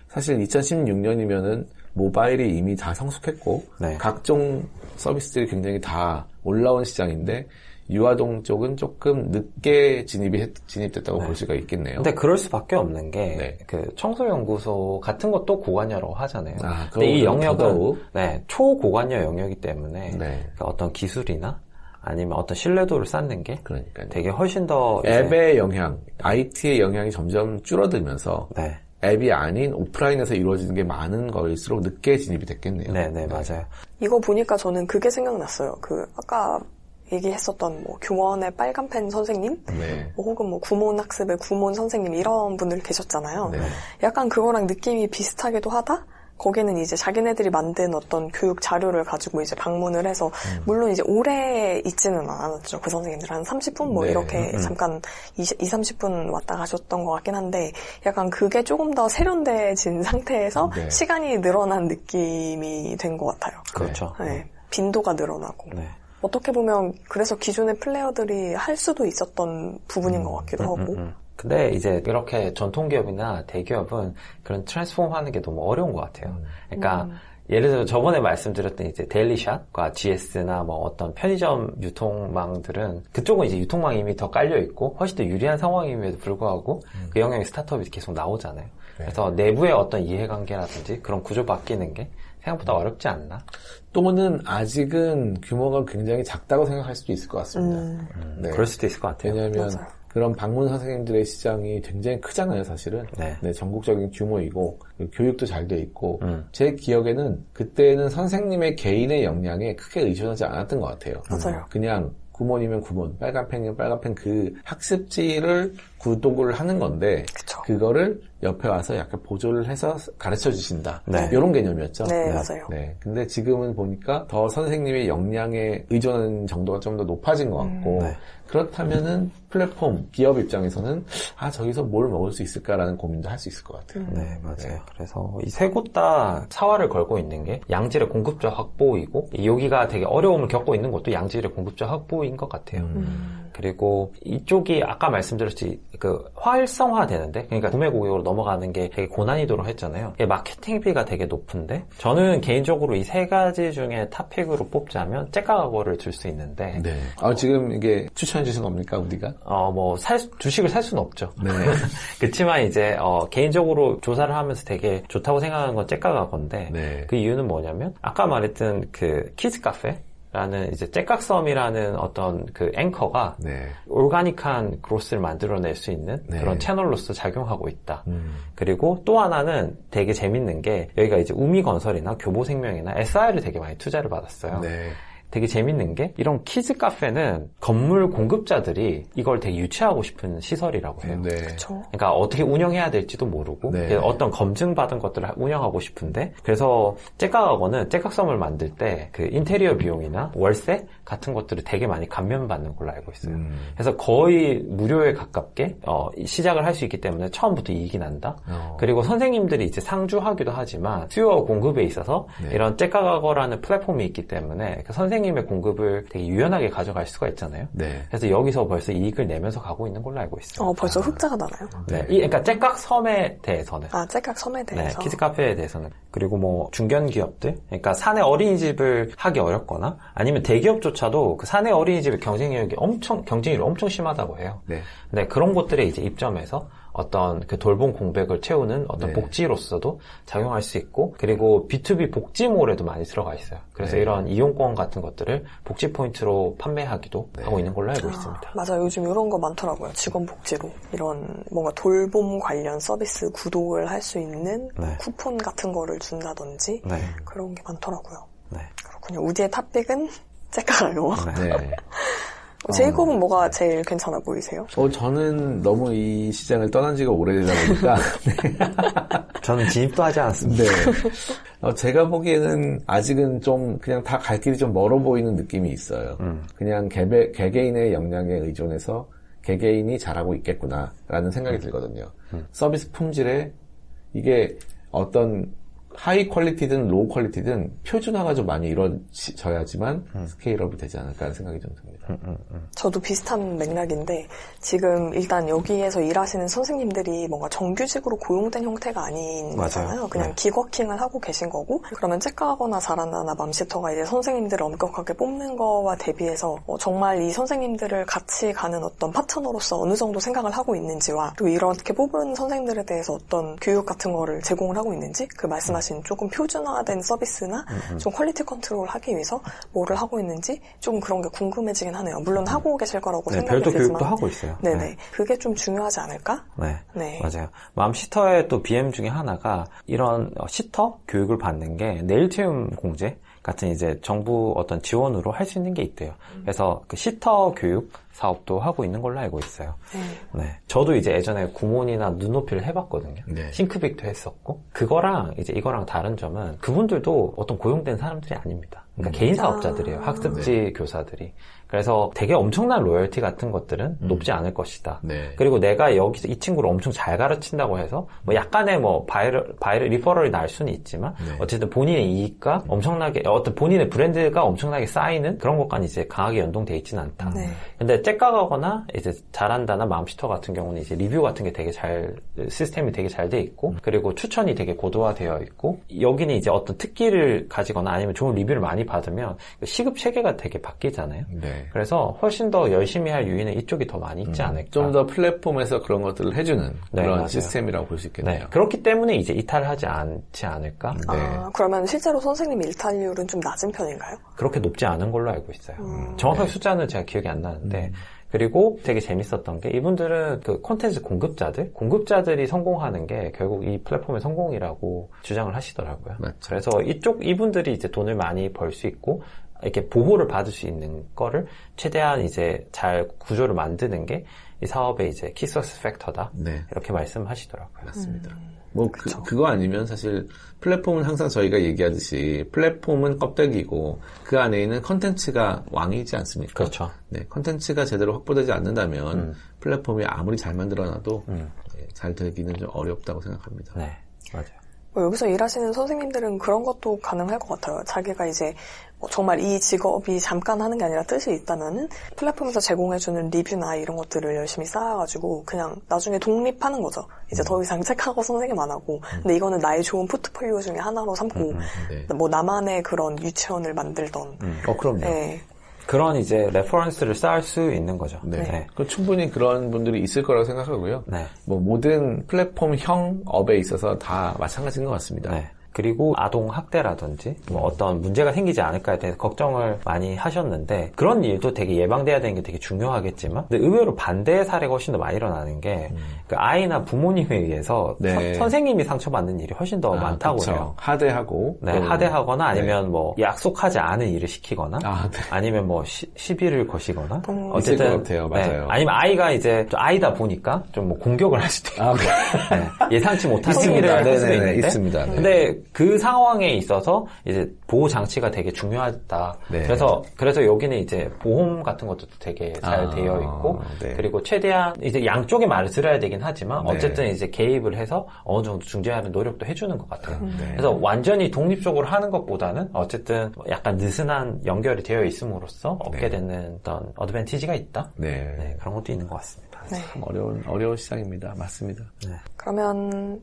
B: 사실 2016년이면은 모바일이 이미 다 성숙했고 각종 서비스들이 굉장히 다 올라온 시장인데 유아동 쪽은 조금 늦게 진입됐다고 볼 수가 있겠네요.
C: 근데 그럴 수밖에 없는 게 그 청소연구소 같은 것도 고관여라고 하잖아요. 근데 이 영역은 초고관여 영역이기 때문에 그 어떤 기술이나 아니면 어떤 신뢰도를 쌓는 게 되게 훨씬 더
B: 앱의 영향, IT의 영향이 점점 줄어들면서 앱이 아닌 오프라인에서 이루어지는 게 많은 거일수록 늦게 진입이 됐겠네요.
C: 네, 맞아요.
A: 이거 보니까 저는 그게 생각났어요. 그 아까 얘기했었던 뭐 교원의 빨간펜 선생님, 뭐 혹은 뭐 구몬학습의 구몬 선생님 이런 분들 계셨잖아요. 약간 그거랑 느낌이 비슷하기도 하다. 거기는 이제 자기네들이 만든 어떤 교육 자료를 가지고 이제 방문을 해서 물론 이제 오래 있지는 않았죠. 그 선생님들 한 30분 뭐 이렇게 잠깐 30분 왔다 가셨던 것 같긴 한데 약간 그게 조금 더 세련돼진 상태에서 시간이 늘어난 느낌이 된 것 같아요.
C: 그렇죠.
A: 빈도가 늘어나고. 어떻게 보면 그래서 기존의 플레이어들이 할 수도 있었던 부분인 것 같기도 하고.
C: 근데 이제 이렇게 전통기업이나 대기업은 그런 트랜스폼 하는 게 너무 어려운 것 같아요. 그러니까 예를 들어 저번에 말씀드렸던 이제 데일리샷과 GS나 뭐 어떤 편의점 유통망들은 그쪽은 이제 유통망이 이미 더 깔려 있고 훨씬 더 유리한 상황임에도 불구하고 그 영역의 스타트업이 계속 나오잖아요. 그래서 내부의 어떤 이해관계라든지 그런 구조 바뀌는 게 생각보다 어렵지 않나?
B: 또는 아직은 규모가 굉장히 작다고 생각할 수도 있을 것 같습니다.
C: 그럴 수도 있을 것 같아요.
B: 왜냐하면 그런 방문 선생님들의 시장이 굉장히 크잖아요, 사실은. 전국적인 규모이고 교육도 잘 돼 있고 제 기억에는 그때는 선생님의 개인의 역량에 크게 의존하지 않았던 것 같아요.
A: 맞아요.
B: 그냥 구몬이면 구몬, 빨간펜이면 빨간펜 그 학습지를 구독을 하는 건데 그거를 옆에 와서 약간 보조를 해서 가르쳐 주신다. 이런 개념이었죠.
A: 맞아요.
B: 근데 지금은 보니까 더 선생님의 역량에 의존하는 정도가 좀 더 높아진 것 같고 그렇다면은 플랫폼, 기업 입장에서는 저기서 뭘 먹을 수 있을까라는 고민도 할 수 있을 것 같아요.
C: 네, 맞아요. 그래서 이 세 곳 다 차화를 걸고 있는 게 양질의 공급자 확보이고 여기가 되게 어려움을 겪고 있는 것도 양질의 공급자 확보인 것 같아요. 그리고 이쪽이 아까 말씀드렸지 그 활성화 되는데, 그러니까 구매 고객으로 넘어가는 게 되게 고난이도로 했잖아요. 마케팅비가 되게 높은데, 저는 개인적으로 이 세 가지 중에 탑픽으로 뽑자면 째까가고를 들 수 있는데.
B: 네. 지금 이게 추천해 주신 겁니까, 우리가?
C: 주식을 살 수는 없죠.
B: 네.
C: 그렇지만 이제 개인적으로 조사를 하면서 되게 좋다고 생각하는 건 째까가고인데,
B: 네.
C: 그 이유는 뭐냐면 아까 말했던 그 키즈 카페라는 이제 째깍섬이라는 어떤 그 앵커가
B: 네.
C: 오가닉한 그로스를 만들어낼 수 있는
B: 네.
C: 그런 채널로서 작용하고 있다. 그리고 또 하나는 되게 재밌는 게, 여기가 이제 우미건설이나 교보생명이나 SI를 되게 많이 투자를 받았어요.
B: 네.
C: 되게 재밌는 게, 이런 키즈 카페는 건물 공급자들이 이걸 되게 유치하고 싶은 시설이라고 해요.
B: 네.
A: 그쵸.
C: 그러니까 어떻게 운영해야 될지도 모르고,
B: 네.
C: 어떤 검증받은 것들을 운영하고 싶은데, 그래서 째깍하고는 째깍섬을 만들 때 그 인테리어 비용이나 월세 같은 것들을 되게 많이 감면받는 걸로 알고 있어요. 그래서 거의 무료에 가깝게 시작을 할 수 있기 때문에 처음부터 이익이 난다. 그리고 선생님들이 이제 상주하기도 하지만 수요와 공급에 있어서
B: 네.
C: 이런 째깍하고라는 플랫폼이 있기 때문에 그 선생님의 공급을 되게 유연하게 가져갈 수가 있잖아요.
B: 네.
C: 그래서 여기서 벌써 이익을 내면서 가고 있는 걸로 알고 있어요.
A: 벌써 흑자가 나나요?
C: 네. 그러니까 째깍섬에 대해서는.
A: 째깍섬에 대해서.
C: 네, 키즈 카페에 대해서는. 그리고 뭐 중견 기업들, 그러니까 사내 어린이집을 하기 어렵거나 아니면 대기업조차도 그 사내 어린이집의 경쟁력이 엄청 심하다고 해요.
B: 네.
C: 근데 그런 곳들에 이제 입점해서 어떤 그 돌봄 공백을 채우는 어떤
B: 네.
C: 복지로서도 작용할 수 있고, 그리고 B2B 복지몰에도 많이 들어가 있어요. 그래서
B: 네.
C: 이런 이용권 같은 것들을 복지 포인트로 판매하기도
B: 네.
C: 하고 있는 걸로 알고 있습니다.
A: 맞아요. 요즘 이런 거 많더라고요. 직원복지로. 이런 뭔가 돌봄 관련 서비스 구독을 할 수 있는
C: 네.
A: 쿠폰 같은 거를 준다든지
C: 네.
A: 그런 게 많더라고요.
C: 네.
A: 그렇군요. 우디의 탑픽은 째까가고.
B: 네.
A: 제이콥은 뭐가 제일 괜찮아 보이세요?
B: 저는 너무 이 시장을 떠난 지가 오래되다 보니까.
C: 저는 진입도 하지 않았습니다.
B: 네. 제가 보기에는 아직은 좀 그냥 다 갈 길이 좀 멀어 보이는 느낌이 있어요. 그냥 개개인의 역량에 의존해서 개개인이 잘하고 있겠구나라는 생각이 들거든요. 서비스 품질에 이게 어떤 하이 퀄리티든 로우 퀄리티든 표준화가 좀 많이 이루어져야지만 스케일업이 되지 않을까 하는 생각이 좀 듭니다.
A: 저도 비슷한 맥락인데, 지금 일단 여기에서 일하시는 선생님들이 뭔가 정규직으로 고용된 형태가 아닌 거잖아요. 그냥
C: 네.
A: 기워킹을 하고 계신 거고, 그러면 째까하거나 잘한다나 맘시터가 이제 선생님들을 엄격하게 뽑는 거와 대비해서 정말 이 선생님들을 같이 가는 어떤 파트너로서 어느 정도 생각을 하고 있는지와, 그리고 이렇게 뽑은 선생님들에 대해서 어떤 교육 같은 거를 제공을 하고 있는지, 그 말씀하신 조금 표준화된 서비스나 좀 퀄리티 컨트롤 하기 위해서 뭐를 하고 있는지 조금 그런 게 궁금해지긴 하네요. 물론 하고 계실 거라고
C: 네,
A: 생각이
C: 별도
A: 들지만.
C: 교육도 하고 있어요.
A: 네네.
C: 네.
A: 그게 좀 중요하지 않을까?
C: 네.
A: 네.
C: 맞아요. 맘시터의 또 BM 중에 하나가 이런 시터 교육을 받는 게 네일체험 공제 같은 이제 정부 어떤 지원으로 할 수 있는 게 있대요. 그래서 그 시터 교육 사업도 하고 있는 걸로 알고 있어요. 네. 저도 이제 예전에 구몬이나 눈높이를 해봤거든요.
B: 네.
C: 싱크빅도 했었고, 그거랑 이제 이거랑 다른 점은 그분들도 어떤 고용된 사람들이 아닙니다. 그러니까 개인 사업자들이에요. 학습지 교사들이. 그래서 되게 엄청난 로열티 같은 것들은 높지 않을 것이다.
B: 네.
C: 그리고 내가 여기서 이 친구를 엄청 잘 가르친다고 해서 뭐 약간의 뭐 바이럴 리퍼럴이 날 수는 있지만
B: 네.
C: 어쨌든 본인의 이익과 엄청나게 어떤 본인의 브랜드가 엄청나게 쌓이는 그런 것과는 이제 강하게 연동돼 있지는 않다.
A: 네.
C: 근데 째까가거나 이제 잘한다나 맘시터 같은 경우는 이제 리뷰 같은 게 되게 시스템이 되게 잘 돼 있고, 그리고 추천이 되게 고도화되어 있고, 여기는 이제 어떤 특기를 가지거나 아니면 좋은 리뷰를 많이 받으면 시급 체계가 되게 바뀌잖아요.
B: 네.
C: 그래서 훨씬 더 열심히 할 유인은 이쪽이 더 많이 있지 않을까.
B: 좀 더 플랫폼에서 그런 것들을 해주는
C: 네,
B: 그런
C: 맞아요.
B: 시스템이라고 볼 수 있겠네요.
C: 네, 그렇기 때문에 이제 이탈하지 않지 않을까.
B: 네.
A: 그러면 실제로 선생님 일탈률은 좀 낮은 편인가요?
C: 그렇게 높지 않은 걸로 알고 있어요. 정확하게 숫자는 제가 기억이 안 나는데, 그리고 되게 재밌었던 게 이분들은 그 콘텐츠 공급자들이 성공하는 게 결국 이 플랫폼의 성공이라고 주장을 하시더라고요.
B: 맞죠.
C: 그래서 이분들이 이제 돈을 많이 벌 수 있고 이렇게 보호를 받을 수 있는 거를 최대한 이제 잘 구조를 만드는 게 이 사업의 이제 키서스 팩터다.
B: 네.
C: 이렇게 말씀하시더라고요.
B: 맞습니다. 뭐 그거 아니면 사실 플랫폼은 항상 저희가 얘기하듯이 플랫폼은 껍데기고 그 안에 있는 컨텐츠가 왕이지 않습니까?
C: 그렇죠.
B: 네, 컨텐츠가 제대로 확보되지 않는다면 플랫폼이 아무리 잘 만들어놔도 잘 되기는 좀 어렵다고 생각합니다.
C: 네, 맞아요.
A: 뭐 여기서 일하시는 선생님들은 그런 것도 가능할 것 같아요. 자기가 이제 정말 이 직업이 잠깐 하는 게 아니라 뜻이 있다면은 플랫폼에서 제공해주는 리뷰나 이런 것들을 열심히 쌓아가지고 그냥 나중에 독립하는 거죠. 이제 더 이상 책하고 선생님 안 하고. 근데 이거는 나의 좋은 포트폴리오 중에 하나로 삼고
B: 네.
A: 뭐 나만의 그런 유치원을 만들던.
B: 그럼요.
A: 네.
C: 그런 이제 레퍼런스를 쌓을 수 있는 거죠.
B: 네.
C: 네.
B: 충분히 그런 분들이 있을 거라고 생각하고요.
C: 네.
B: 뭐 모든 플랫폼형 업에 있어서 다 마찬가지인 것 같습니다.
C: 네. 그리고 아동 학대라든지 뭐 어떤 문제가 생기지 않을까에 대해서 걱정을 많이 하셨는데 그런 일도 되게 예방돼야 되는 게 되게 중요하겠지만 근데 의외로 반대의 사례가 훨씬 더 많이 일어나는 게 그 아이나 부모님에 의해서
B: 네.
C: 선생님이 상처받는 일이 훨씬 더 많다고
B: 그쵸.
C: 해요.
B: 하대하고
C: 네, 하대하거나 아니면 뭐 약속하지 않은 일을 시키거나
B: 네.
C: 아니면 뭐 시비를 거시거나
B: 있을 것 같아요. 맞아요.
C: 아니면 아이가 이제 좀 아이다 보니까 좀 뭐 공격을 할 수도 있고 네. 예상치 못한
B: 있습니다.
C: 행위를 할 수도
B: 네네네,
C: 있는데
B: 있습니다. 네.
C: 근데 그 상황에 있어서 이제 보호 장치가 되게 중요하다.
B: 네.
C: 그래서 여기는 이제 보험 같은 것도 되게 잘 되어 있고
B: 네.
C: 그리고 최대한 이제 양쪽의 말을 들어야 되긴 하지만
B: 네.
C: 어쨌든 이제 개입을 해서 어느 정도 중재하는 노력도 해주는 것 같아요.
B: 네.
C: 그래서 완전히 독립적으로 하는 것보다는 어쨌든 약간 느슨한 연결이 되어 있음으로써 얻게 되는 어떤 어드밴티지가 있다.
B: 네.
C: 네, 그런 것도 있는 것 같습니다.
A: 네.
B: 참 어려운 시장입니다. 맞습니다.
C: 네.
A: 그러면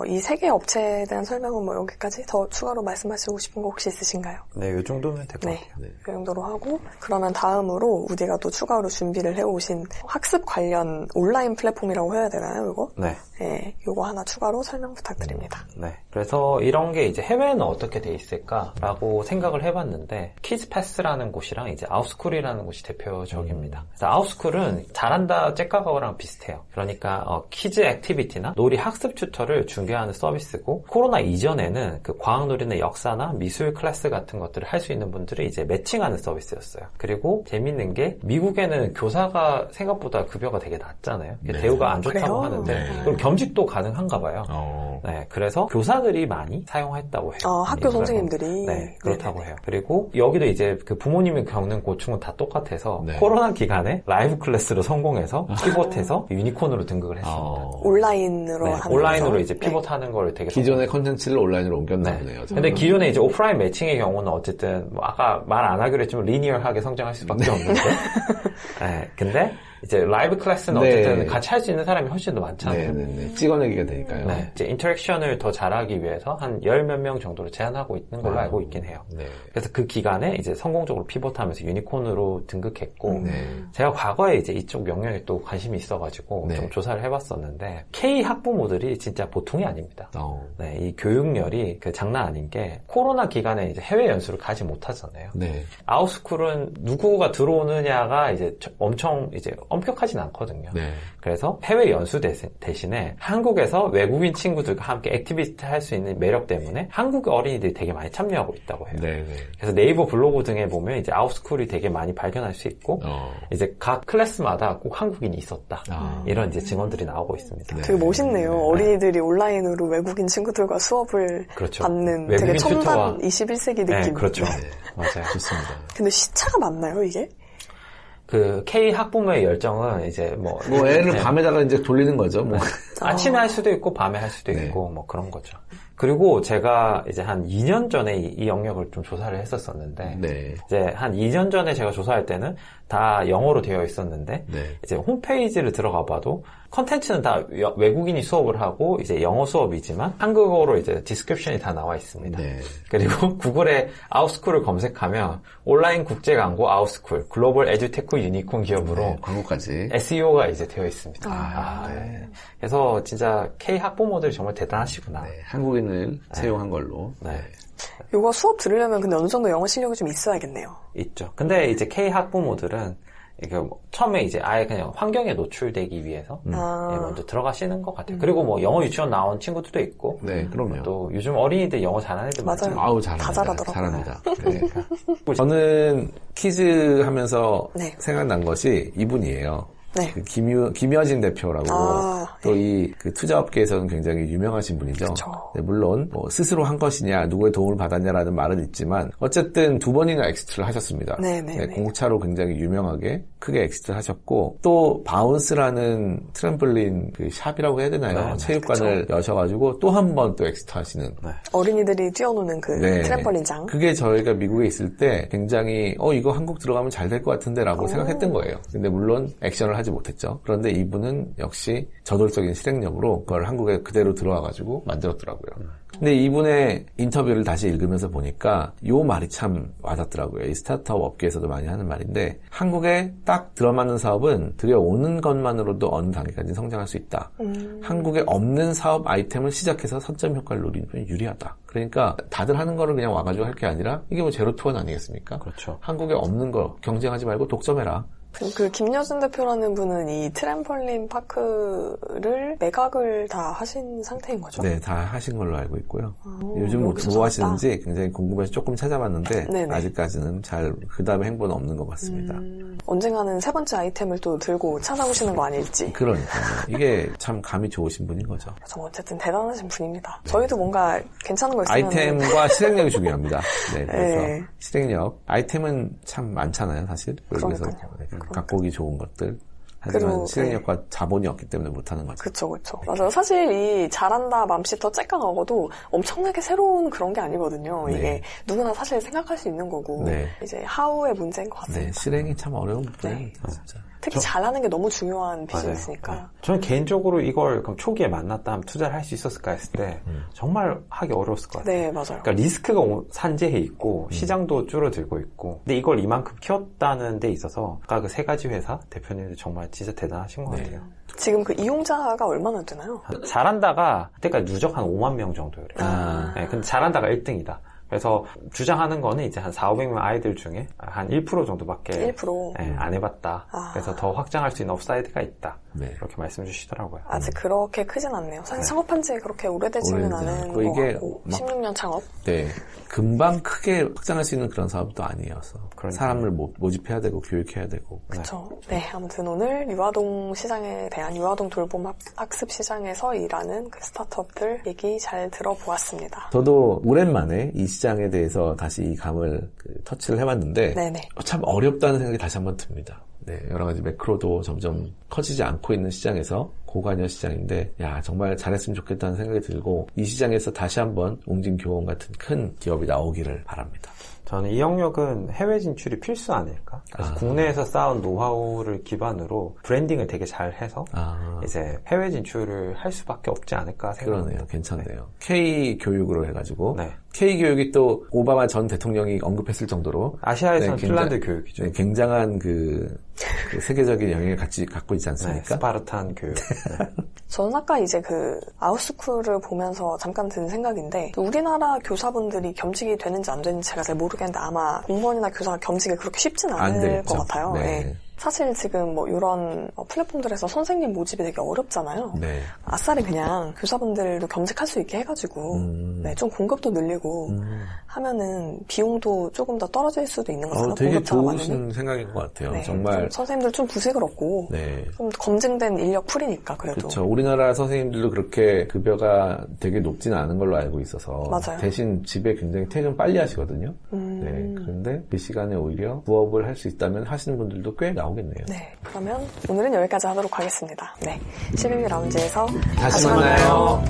A: 이 세 개 업체에 대한 설명은 뭐 여기까지 더 추가로 말씀하시고 싶은 거 혹시 있으신가요?
C: 네, 이 정도면 될 것
A: 네.
C: 같아요.
B: 네.
A: 그 정도로 하고 그러면 다음으로 우디가 또 추가로 준비를 해오신 학습 관련 온라인 플랫폼이라고 해야 되나요, 이거?
C: 네.
A: 네, 요거 하나 추가로 설명 부탁드립니다.
C: 네. 그래서 이런 게 이제 해외에는 어떻게 돼 있을까라고 생각을 해봤는데 키즈패스라는 곳이랑 이제 아웃스쿨이라는 곳이 대표적입니다. 그래서 아웃스쿨은 잘한다 째까가오랑 비슷해요. 그러니까 키즈 액티비티나 놀이 학습 튜터를 중개하는 서비스고 코로나 이전에는 그 과학놀이나 역사나 미술 클래스 같은 것들을 할 수 있는 분들을 이제 매칭하는 서비스였어요. 그리고 재밌는 게 미국에는 교사가 생각보다 급여가 되게 낮잖아요.
B: 네.
C: 대우가 안 좋다고
A: 그래요?
C: 하는데
B: 네.
C: 그럼 겸직도 가능한가 봐요. 네, 그래서 교사들이 많이 사용했다고 해요.
A: 학교
C: 이
A: 선생님들이?
C: 네, 그렇다고
A: 네네네.
C: 해요. 그리고 여기도 이제 그 부모님이 겪는 고충은 다 똑같아서
B: 네.
C: 코로나 기간에 라이브 클래스로 성공해서 피봇해서 유니콘으로 등극을 했습니다.
A: 온라인으로
C: 네,
A: 하는
C: 온라인으로
A: 거죠?
C: 이제 피봇하는 걸 되게
B: 기존의 컨텐츠를 온라인으로 옮겼나 보네요.
C: 근데 기존에 이제 오프라인 매칭의 경우는 어쨌든 뭐 아까 말 안 하기로 했지만 리니어하게 성장할 수밖에 없는데 네, 근데 이제 라이브 클래스는
B: 네.
C: 어쨌든 같이 할 수 있는 사람이 훨씬 더 많잖아요.
B: 네. 찍어내기가 되니까요.
C: 네, 이제 인터랙션을 더 잘하기 위해서 한 10몇 명 정도로 제한하고 있는 걸로 알고 있긴 해요.
B: 네.
C: 그래서 그 기간에 이제 성공적으로 피봇하면서 유니콘으로 등극했고,
B: 네.
C: 제가 과거에 이제 이쪽 영역에 또 관심이 있어가지고
B: 네.
C: 좀 조사를 해봤었는데, K 학부모들이 진짜 보통이 아닙니다.
B: 어.
C: 네, 이 교육열이 그 장난 아닌 게 코로나 기간에 이제 해외 연수를 가지 못하잖아요.
B: 네.
C: 아웃스쿨은 누구가 들어오느냐가 이제 엄청 이제 엄격하진 않거든요.
B: 네.
C: 그래서 해외 연수 대신에 한국에서 외국인 친구들과 함께 액티비티 할 수 있는 매력 때문에 한국 어린이들이 되게 많이 참여하고 있다고 해요.
B: 네.
C: 그래서 네이버 블로그 등에 보면 이제 아웃스쿨이 되게 많이 발견할 수 있고 이제 각 클래스마다 꼭 한국인이 있었다. 이런 이제 증언들이 나오고 있습니다.
B: 네.
A: 되게 멋있네요. 어린이들이 온라인으로 외국인 친구들과 수업을
C: 그렇죠.
A: 받는 되게
C: 외국인
A: 첨단
C: 튜터와-
A: 21세기 느낌.
C: 네, 그렇죠.
B: 네.
C: 맞아요.
B: 좋습니다.
A: 근데 시차가 맞나요, 이게?
C: 그 K 학부모의 열정은 이제 뭐
B: 애를
C: 네.
B: 밤에다가 이제 돌리는 거죠. 뭐.
C: 아침에 할 수도 있고 밤에 할 수도
B: 네.
C: 있고 뭐 그런 거죠. 그리고 제가 이제 한 2년 전에 이 영역을 좀 조사를 했었었는데
B: 네.
C: 이제 한 2년 전에 제가 조사할 때는 다 영어로 되어 있었는데
B: 네.
C: 이제 홈페이지를 들어가 봐도 컨텐츠는 다 외국인이 수업을 하고 이제 영어 수업이지만 한국어로 이제 디스크립션이 다 나와 있습니다.
B: 네.
C: 그리고 구글에 아웃스쿨을 검색하면 온라인 국제 광고 아웃스쿨 글로벌 에듀테크 유니콘 기업으로
B: 네. 광고까지.
C: SEO가 이제 되어 있습니다.
B: 네.
C: 그래서 진짜 K 학부모들이 정말 대단하시구나.
B: 네. 한국인을 채용한 걸로.
C: 네.
A: 요거 수업 들으려면 근데 어느 정도 영어 실력이 좀 있어야겠네요.
C: 있죠. 근데 이제 K 학부모들은 이게 뭐 처음에 이제 아예 그냥 환경에 노출되기 위해서 먼저 들어가시는 것 같아요. 그리고 뭐 영어 유치원 나온 친구들도 있고,
B: 네, 그럼요.
C: 또 요즘 어린이들 영어 잘하는 애들
A: 맞아요.
C: 많잖아요.
B: 아우, 잘합니다.
A: 다 잘하더라고요.
B: 잘합니다. 네. 저는 퀴즈 하면서
A: 네.
B: 생각난 것이 이분이에요.
A: 네.
B: 김여진 대표라고. 또 이 그 투자업계에서는 굉장히 유명하신 분이죠.
A: 그쵸.
B: 네, 물론 뭐 스스로 한 것이냐, 누구의 도움을 받았냐라는 말은 있지만 어쨌든 2번이나 엑시트를 하셨습니다.
A: 네네네.
B: 네, 공차로 굉장히 유명하게 크게 엑시트를 하셨고 또 바운스라는 트램폴린 그 샵이라고 해야 되나요?
C: 네,
B: 체육관을 여셔가지고 또 한 번 또 엑시트 하시는.
C: 네.
A: 어린이들이 뛰어노는 그
B: 네.
A: 트램펄린장.
B: 그게 저희가 미국에 있을 때 굉장히 이거 한국 들어가면 잘 될 것 같은데 라고 생각했던 거예요. 근데 물론 액션을 하지 못했죠. 그런데 이분은 역시 저돌적인 실행력으로 그걸 한국에 그대로 들어와가지고 만들었더라고요. 근데 이분의 인터뷰를 다시 읽으면서 보니까 요 말이 참 와닿더라고요. 이 스타트업 업계에서도 많이 하는 말인데 한국에 딱 들어맞는 사업은 들여오는 것만으로도 어느 단계까지 성장할 수 있다. 한국에 없는 사업 아이템을 시작해서 선점 효과를 누리는 편이 유리하다. 그러니까 다들 하는 거를 그냥 와가지고 할 게 아니라 이게 뭐 제로투원 아니겠습니까?
C: 그렇죠.
B: 한국에 없는 거 경쟁하지 말고 독점해라.
A: 그 김여준 대표라는 분은 이 트램펄린 파크를 매각을 다 하신 상태인 거죠?
B: 네, 다 하신 걸로 알고 있고요. 요즘
A: 여기서
B: 뭐 하시는지 굉장히 궁금해서 조금 찾아봤는데
A: 네네.
B: 아직까지는 잘 그 다음에 행보는 없는 것 같습니다.
A: 언젠가는 세 번째 아이템을 또 들고 찾아오시는 거 아닐지.
B: 그러니까요. 이게 참 감이 좋으신 분인 거죠.
A: 저 어쨌든 대단하신 분입니다. 저희도 뭔가 괜찮은 거 있으면
B: 아이템과 실행력이 중요합니다. 네, 그래서
A: 네.
B: 실행력. 아이템은 참 많잖아요, 사실. 그래서
A: 그러니까요.
B: 갖고 오기 좋은 것들. 하지만
A: 그리고,
B: 실행력과 자본이 없기 때문에 못하는 거죠.
A: 그쵸. 맞아요. 사실 이 잘한다 맘씨 더 째깡하고도 엄청나게 새로운 그런 게 아니거든요.
B: 네.
A: 이게 누구나 사실 생각할 수 있는 거고
B: 네.
A: 이제 하우의 문제인 것 같습니다.
B: 네, 실행이 참 어려운 부분입니다,
A: 네.
B: 진짜.
A: 특히 잘하는 게 너무 중요한 비즈니스니까.
C: 맞아요. 저는 개인적으로 이걸 그럼 초기에 만났다 하면 투자를 할 수 있었을까 했을 때 정말 하기 어려웠을 것 같아요.
A: 네, 맞아요.
C: 그러니까 리스크가 산재해 있고 시장도 줄어들고 있고 근데 이걸 이만큼 키웠다는 데 있어서 아까 그 세 가지 회사 대표님들 정말 진짜 대단하신 것 같아요.
A: 지금 그 이용자가 얼마나 되나요?
C: 잘한다가 그때까지 누적 한 5만 명 정도예요. 네, 근데 잘한다가 1등이다. 그래서 주장하는 거는 이제 한 4,500명 아이들 중에 한 1% 정도밖에
A: 1%?
C: 안 해봤다. 그래서 더 확장할 수 있는 업사이드가 있다.
B: 네.
C: 그렇게 말씀 주시더라고요.
A: 아직 그렇게 크진 않네요. 사실 창업한 지 그렇게 오래되지는 않은 것
B: 이게
A: 같고
B: 막
A: 16년 창업?
B: 네. 금방 크게 확장할 수 있는 그런 사업도 아니어서
C: 그러니까요.
B: 사람을 모집해야 되고 교육해야 되고
A: 그렇죠. 네, 아무튼 오늘 유아동 시장에 대한 유아동 돌봄 학습 시장에서 일하는 그 스타트업들 얘기 잘 들어보았습니다.
B: 저도 오랜만에 이 시장에 대해서 다시 이 감을 터치를 해봤는데
A: 네네.
B: 참 어렵다는 생각이 다시 한번 듭니다. 네, 여러 가지 매크로도 점점 커지지 않고 있는 시장에서 고관여 시장인데 정말 잘했으면 좋겠다는 생각이 들고 이 시장에서 다시 한번 웅진교원 같은 큰 기업이 나오기를 바랍니다.
C: 저는 이 영역은 해외 진출이 필수 아닐까? 그래서 국내에서 쌓은 노하우를 기반으로 브랜딩을 되게 잘 해서 이제 해외 진출을 할 수밖에 없지 않을까 생각합니다.
B: 그러네요. 괜찮네요. K-교육으로 해가지고
C: 네.
B: K-교육이 또 오바마 전 대통령이 언급했을 정도로
C: 아시아에서는 핀란드 교육이죠.
B: 네, 굉장한 그 세계적인 영향을 같이 갖고 있지 않습니까?
C: 네, 스파르탄 교육. 네.
A: 저는 아까 이제 그 아웃스쿨을 보면서 잠깐 든 생각인데 우리나라 교사분들이 겸직이 되는지 안 되는지 제가 잘 모르겠는데 아마 공무원이나 교사가 겸직이 그렇게 쉽진 않을 것 같아요.
B: 네.
A: 네. 사실 지금 뭐 이런 플랫폼들에서 선생님 모집이 되게 어렵잖아요.
B: 네.
A: 아싸리 그냥 교사분들도 겸직할 수 있게 해가지고 네, 좀 공급도 늘리고 하면은 비용도 조금 더 떨어질 수도 있는 거잖아요.
B: 되게 좋으신 생각인 것 같아요.
A: 네,
B: 정말
A: 좀 선생님들 좀 부색을 얻고
B: 네.
A: 좀 검증된 인력 풀이니까 그래도.
B: 그렇죠. 우리나라 선생님들도 그렇게 급여가 되게 높지는 않은 걸로 알고 있어서
A: 맞아요.
B: 대신 집에 굉장히 퇴근 빨리 하시거든요. 네. 그런데 그 시간에 오히려 부업을 할 수 있다면 하시는 분들도 꽤 나오겠네요.
A: 네, 그러면 오늘은 여기까지 하도록 하겠습니다. 네, 11위 라운지에서
B: 다시 만나요.